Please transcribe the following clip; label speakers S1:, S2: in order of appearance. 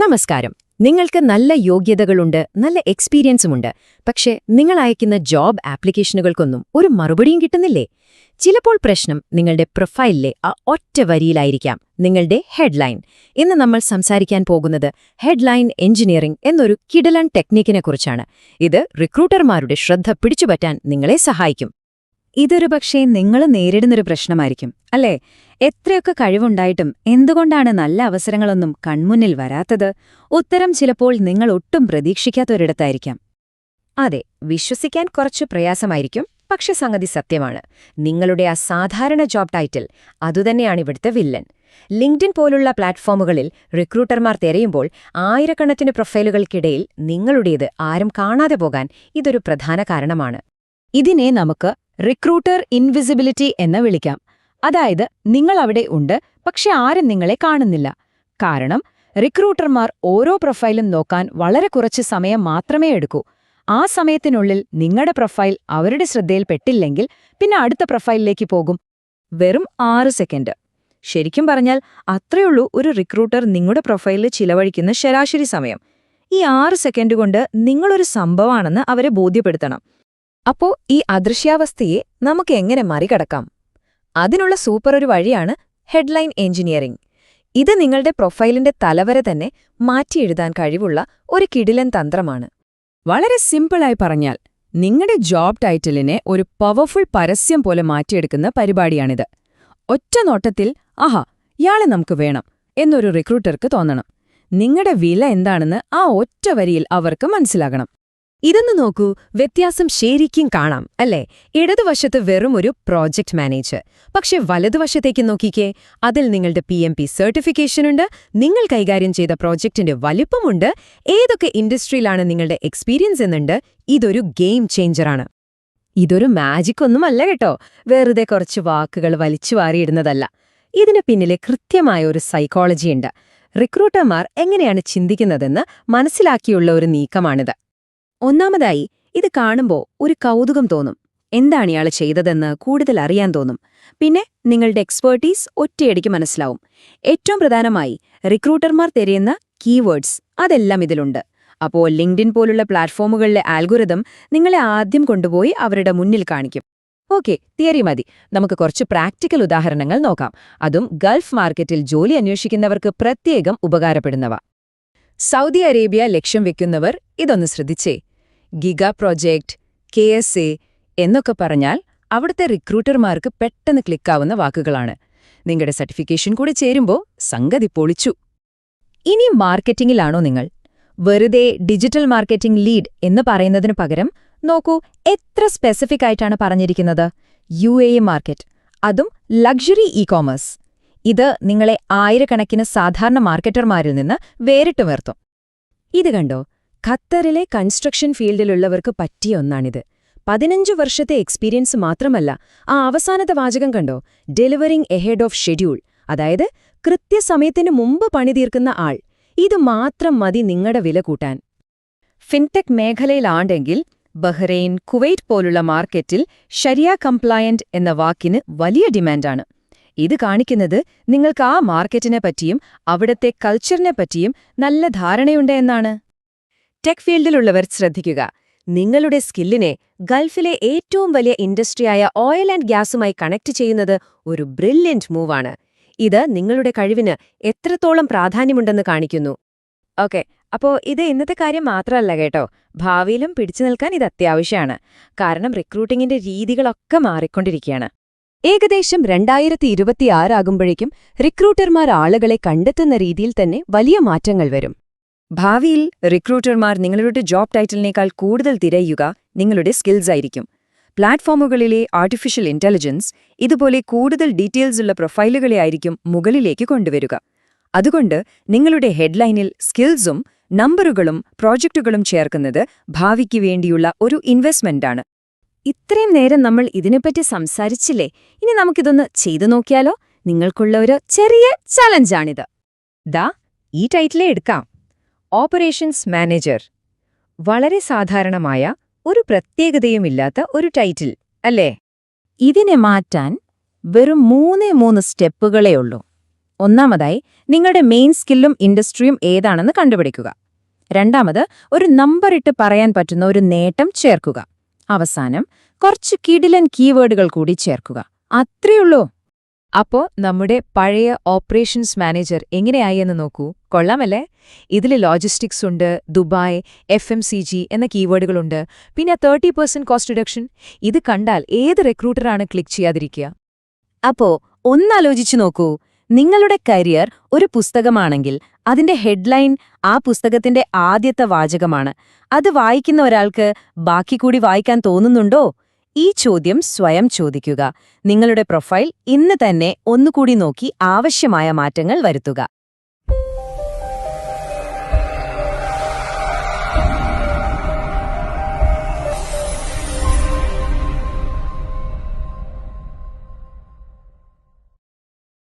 S1: നമസ്കാരം. നിങ്ങൾക്ക് നല്ല യോഗ്യതകളുണ്ട്, നല്ല എക്സ്പീരിയൻസുമുണ്ട്. പക്ഷേ നിങ്ങൾ അയക്കുന്ന ജോബ് ആപ്ലിക്കേഷനുകൾക്കൊന്നും ഒരു മറുപടിയും കിട്ടുന്നില്ലേ? ചിലപ്പോൾ പ്രശ്നം നിങ്ങളുടെ പ്രൊഫൈലിലെ ആ ഒറ്റ വരിയിലായിരിക്കാം, നിങ്ങളുടെ ഹെഡ്ലൈൻ. ഇന്ന് നമ്മൾ സംസാരിക്കാൻ പോകുന്നത് ഹെഡ്ലൈൻ എഞ്ചിനീയറിംഗ് എന്നൊരു കിടലൻ ടെക്നിക്കിനെക്കുറിച്ചാണ്. ഇത് റിക്രൂട്ടർമാരുടെ ശ്രദ്ധ പിടിച്ചുപറ്റാൻ നിങ്ങളെ സഹായിക്കും.
S2: ഇതൊരു പക്ഷേ നിങ്ങൾ നേരിടുന്നൊരു പ്രശ്നമായിരിക്കും അല്ലേ? എത്രയൊക്കെ കഴിവുണ്ടായിട്ടും എന്തുകൊണ്ടാണ് നല്ല അവസരങ്ങളൊന്നും കൺമുന്നിൽ വരാത്തത്? ഉത്തരം ചിലപ്പോൾ നിങ്ങൾ ഒട്ടും പ്രതീക്ഷിക്കാത്തൊരിടത്തായിരിക്കാം.
S1: അതെ, വിശ്വസിക്കാൻ കുറച്ച് പ്രയാസമായിരിക്കും, പക്ഷെ സംഗതി സത്യമാണ്. നിങ്ങളുടെ അസാധാരണ ജോബ് ടൈറ്റിൽ അതുതന്നെയാണ് ഇവിടുത്തെ വില്ലൻ. ലിങ്ക്ഡിൻ പോലുള്ള പ്ലാറ്റ്ഫോമുകളിൽ റിക്രൂട്ടർമാർ തിരയുമ്പോൾ ആയിരക്കണക്കിന് പ്രൊഫൈലുകൾക്കിടയിൽ നിങ്ങളുടേത് ആരും കാണാതെ പോകാൻ ഇതൊരു പ്രധാന കാരണമാണ്.
S2: ഇതിനെ നമുക്ക് റിക്രൂട്ടർ ഇൻവിസിബിലിറ്റി എന്ന് വിളിക്കാം. അതായത് നിങ്ങൾ അവിടെ ഉണ്ട്, പക്ഷെ ആരും നിങ്ങളെ കാണുന്നില്ല. കാരണം റിക്രൂട്ടർമാർ ഓരോ പ്രൊഫൈലും നോക്കാൻ വളരെ കുറച്ച് സമയം മാത്രമേ എടുക്കൂ. ആ സമയത്തിനുള്ളിൽ നിങ്ങളുടെ പ്രൊഫൈൽ അവരുടെ ശ്രദ്ധയിൽപ്പെട്ടില്ലെങ്കിൽ പിന്നെ അടുത്ത പ്രൊഫൈലിലേക്ക് പോകും.
S1: വെറും 6 സെക്കൻഡ്. ശരിക്കും പറഞ്ഞാൽ അത്രയുള്ളൂ ഒരു റിക്രൂട്ടർ നിങ്ങളുടെ പ്രൊഫൈലിൽ ചിലവഴിക്കുന്ന ശരാശരി സമയം. ഈ 6 സെക്കൻഡ് കൊണ്ട് നിങ്ങളൊരു സംഭവമാണെന്ന് അവരെ ബോധ്യപ്പെടുത്തണം. അപ്പോ ഈ അദൃശ്യാവസ്ഥയെ നമുക്ക് എങ്ങനെ മറികടക്കാം? അതിനുള്ള ഒരു വഴിയാണ് ഹെഡ്ലൈൻ എഞ്ചിനീയറിംഗ്. ഇത് നിങ്ങളുടെ പ്രൊഫൈലിന്റെ തലവര തന്നെ മാറ്റിയെഴുതാൻ കഴിവുള്ള ഒരു കിടിലൻ തന്ത്രമാണ്.
S2: വളരെ സിമ്പിളായി പറഞ്ഞാൽ, നിങ്ങളുടെ ജോബ് ടൈറ്റിലിനെ ഒരു പവർഫുൾ പരസ്യം പോലെ മാറ്റിയെടുക്കുന്ന പരിപാടിയാണിത്. ഒറ്റ നോട്ടത്തിൽ ആഹാ, ഇയാളെ നമുക്ക് വേണം എന്നൊരു റിക്രൂട്ടർക്ക് തോന്നണം. നിങ്ങളുടെ വില എന്താണെന്ന് ആ ഒറ്റ വരിയിൽ അവർക്ക് മനസ്സിലാകണം.
S1: ഇതൊന്ന് നോക്കൂ, വ്യത്യാസം ശരിക്കും കാണാം അല്ലേ? ഇടതുവശത്ത് വെറും ഒരു പ്രോജക്റ്റ് മാനേജർ, പക്ഷെ വലതുവശത്തേക്ക് നോക്കിക്കേ. അതിൽ നിങ്ങളുടെ PMP സർട്ടിഫിക്കേഷനുണ്ട്, നിങ്ങൾ കൈകാര്യം ചെയ്ത പ്രോജക്റ്റിന്റെ വലിപ്പമുണ്ട്, ഏതൊക്കെ ഇൻഡസ്ട്രിയിലാണ് നിങ്ങളുടെ എക്സ്പീരിയൻസ് എന്നുണ്ട്. ഇതൊരു ഗെയിം ചേഞ്ചറാണ്. ഇതൊരു മാജിക് ഒന്നുമല്ല കേട്ടോ, വെറുതെ കുറച്ച് വാക്കുകൾ വലിച്ചു വാരിയിടുന്നതല്ല. ഇതിന് പിന്നിലെ കൃത്യമായ ഒരു സൈക്കോളജിയുണ്ട്. റിക്രൂട്ടർമാർ എങ്ങനെയാണ് ചിന്തിക്കുന്നതെന്ന് മനസ്സിലാക്കിയുള്ള ഒരു നീക്കമാണിത്. ഒന്നാമതായി, ഇത് കാണുമ്പോൾ ഒരു കൗതുകം തോന്നും. എന്താണ് ഇയാൾ ചെയ്തതെന്ന് കൂടുതൽ അറിയാൻ തോന്നും. പിന്നെ നിങ്ങളുടെ എക്സ്പേർട്ടീസ് ഒറ്റയടിക്ക് മനസ്സിലാവും. ഏറ്റവും പ്രധാനമായി, റിക്രൂട്ടർമാർ തിരയുന്ന കീവേഡ്സ് അതെല്ലാം ഇതിലുണ്ട്. അപ്പോൾ ലിങ്ക്ഡിൻ പോലുള്ള പ്ലാറ്റ്ഫോമുകളിലെ ആൽഗോരിതം നിങ്ങളെ ആദ്യം കൊണ്ടുപോയി അവരുടെ മുന്നിൽ കാണിക്കും. ഓക്കെ, തിയറി മതി. നമുക്ക് കുറച്ച് പ്രാക്ടിക്കൽ ഉദാഹരണങ്ങൾ നോക്കാം. അതും ഗൾഫ് മാർക്കറ്റിൽ ജോലി അന്വേഷിക്കുന്നവർക്ക് പ്രത്യേകം ഉപകാരപ്പെടുന്നവ. സൗദി അറേബ്യ ലക്ഷ്യം വെക്കുന്നവർ ഇതൊന്ന് ശ്രദ്ധിച്ചേ. ഗിഗ പ്രോജക്റ്റ്, KSA എന്നൊക്കെ പറഞ്ഞാൽ അവിടുത്തെ റിക്രൂട്ടർമാർക്ക് പെട്ടെന്ന് ക്ലിക്കാവുന്ന വാക്കുകളാണ്. നിങ്ങളുടെ സർട്ടിഫിക്കേഷൻ കൂടി ചേരുമ്പോൾ സംഗതി പൊളിച്ചു. ഇനി മാർക്കറ്റിംഗിലാണോ നിങ്ങൾ? വെറുതെ ഡിജിറ്റൽ മാർക്കറ്റിംഗ് ലീഡ് എന്ന് പറയുന്നതിനു പകരം നോക്കൂ, എത്ര സ്പെസിഫിക് ആയിട്ടാണ് പറഞ്ഞിരിക്കുന്നത്. UAE മാർക്കറ്റ്, അതും ലക്ഷറി ഇ-കോമേഴ്സ്. ഇത് നിങ്ങളെ ആയിരക്കണക്കിന് സാധാരണ മാർക്കറ്റർമാരിൽ നിന്ന് വേറിട്ട് നിർത്തും. ഇത് കണ്ടോ, ഖത്തറിലെ കൺസ്ട്രക്ഷൻ ഫീൽഡിലുള്ളവർക്ക് പറ്റിയ ഒന്നാണിത്. 15 വർഷത്തെ എക്സ്പീരിയൻസ് മാത്രമല്ല, ആ അവസാനത്തെ വാചകം കണ്ടോ, ഡെലിവറിംഗ് എഹെഡ് ഓഫ് ഷെഡ്യൂൾ, അതായത് കൃത്യസമയത്തിന് മുമ്പ് പണി തീർക്കുന്ന ആൾ. ഇത് മാത്രം മതി നിങ്ങളുടെ വില കൂട്ടാൻ. ഫിൻടെക് മേഖലയിലാണ്ടെങ്കിൽ ബഹ്റൈൻ, കുവൈറ്റ് പോലുള്ള മാർക്കറ്റിൽ ശരിയ കംപ്ലയന്റ് എന്ന വാക്കിന് വലിയ ഡിമാൻഡാണ്. ഇത് കാണിക്കുന്നത് നിങ്ങൾക്ക് ആ മാർക്കറ്റിനെ പറ്റിയും അവിടത്തെ കൾച്ചറിനെ പറ്റിയും നല്ല ധാരണയുണ്ട് എന്നാണ്. ടെക് ഫീൽഡിലുള്ളവർ ശ്രദ്ധിക്കുക, നിങ്ങളുടെ സ്കില്ലിനെ ഗൾഫിലെ ഏറ്റവും വലിയ ഇൻഡസ്ട്രിയായ ഓയിൽ ആൻഡ് ഗ്യാസുമായി കണക്ട് ചെയ്യുന്നത് ഒരു ബ്രില്യന്റ് മൂവാണ്. ഇത് നിങ്ങളുടെ കഴിവിന് എത്രത്തോളം പ്രാധാന്യമുണ്ടെന്ന് കാണിക്കുന്നു. ഓക്കെ, അപ്പോൾ ഇത് ഇന്നത്തെ കാര്യം മാത്രമല്ല കേട്ടോ, ഭാവിയിലും പിടിച്ചു നിൽക്കാൻ ഇത് അത്യാവശ്യമാണ്. കാരണം റിക്രൂട്ടിംഗിന്റെ രീതികളൊക്കെ മാറിക്കൊണ്ടിരിക്കുകയാണ്. ഏകദേശം 2026 ആകുമ്പോഴേക്കും റിക്രൂട്ടർമാർ ആളുകളെ കണ്ടെത്തുന്ന രീതിയിൽ തന്നെ വലിയ മാറ്റങ്ങൾ വരും. ഭാവിയിൽ റിക്രൂട്ടർമാർ നിങ്ങളുടെ ജോബ് ടൈറ്റിലിനേക്കാൾ കൂടുതൽ തിരയുക നിങ്ങളുടെ സ്കിൽസ് ആയിരിക്കും. പ്ലാറ്റ്ഫോമുകളിലെ ആർട്ടിഫിഷ്യൽ ഇന്റലിജൻസ് ഇതുപോലെ കൂടുതൽ ഡീറ്റെയിൽസ് ഉള്ള പ്രൊഫൈലുകളെ ആയിരിക്കും മുകളിലേക്ക് കൊണ്ടുവരിക. അതുകൊണ്ട് നിങ്ങളുടെ ഹെഡ്ലൈനിൽ സ്കിൽസും നമ്പറുകളും പ്രോജക്റ്റുകളും ചേർക്കുന്നത് ഭാവിക്ക് വേണ്ടിയുള്ള ഒരു ഇൻവെസ്റ്റ്മെന്റാണ്. ഇത്രയും നേരം നമ്മൾ ഇതിനെപ്പറ്റി സംസാരിച്ചില്ലേ? ഇനി നമുക്കിതൊന്ന് ചെയ്തു നോക്കിയാലോ? നിങ്ങൾക്കുള്ള ഒരു ചെറിയ ചലഞ്ചാണിത്. ദാ ഈ ടൈറ്റിലേ എടുക്കാം, ഓപ്പറേഷൻസ് മാനേജർ. വളരെ സാധാരണമായ ഒരു പ്രത്യേകതയുമില്ലാത്ത ഒരു ടൈറ്റിൽ അല്ലേ? ഇതിനെ മാറ്റാൻ വെറും 3 സ്റ്റെപ്പുകളേ ഉള്ളൂ.
S2: ഒന്നാമതായി നിങ്ങളുടെ മെയിൻ സ്കില്ലും ഇൻഡസ്ട്രിയും ഏതാണെന്ന് കണ്ടുപിടിക്കുക. രണ്ടാമത്, ഒരു നമ്പർ ഇട്ട് പറയാൻ പറ്റുന്ന ഒരു നേട്ടം ചേർക്കുക. അവസാനം, കുറച്ച് കിടിലൻ കീവേഡുകൾ കൂടി ചേർക്കുക. അത്രയുള്ളൂ.
S1: അപ്പോ നമ്മുടെ പഴയ ഓപ്പറേഷൻസ് മാനേജർ എങ്ങനെയായി എന്ന് നോക്കൂ. കൊള്ളാമല്ലേ? ഇതിൽ ലോജിസ്റ്റിക്സ് ഉണ്ട്, ദുബായ്, FMCG എന്ന കീവേഡുകളുണ്ട്, പിന്നെ 30% കോസ്റ്റ് റിഡക്ഷൻ. ഇത് കണ്ടാൽ ഏത് റിക്രൂട്ടറാണ് ക്ലിക്ക് ചെയ്യാതിരിക്കുക?
S2: അപ്പോ ഒന്നാലോചിച്ചു നോക്കൂ. നിങ്ങളുടെ കരിയർ ഒരു പുസ്തകമാണെങ്കിൽ അതിന്റെ ഹെഡ്ലൈൻ ആ പുസ്തകത്തിന്റെ ആദ്യത്തെ വാചകമാണ്. അത് വായിക്കുന്ന ഒരാൾക്ക് ബാക്കി കൂടി വായിക്കാൻ തോന്നുന്നുണ്ടോ? ഈ ചോദ്യം സ്വയം ചോദിക്കുക. നിങ്ങളുടെ പ്രൊഫൈൽ ഇന്ന് തന്നെ ഒന്നുകൂടി നോക്കി ആവശ്യമായ മാറ്റങ്ങൾ വരുത്തുക.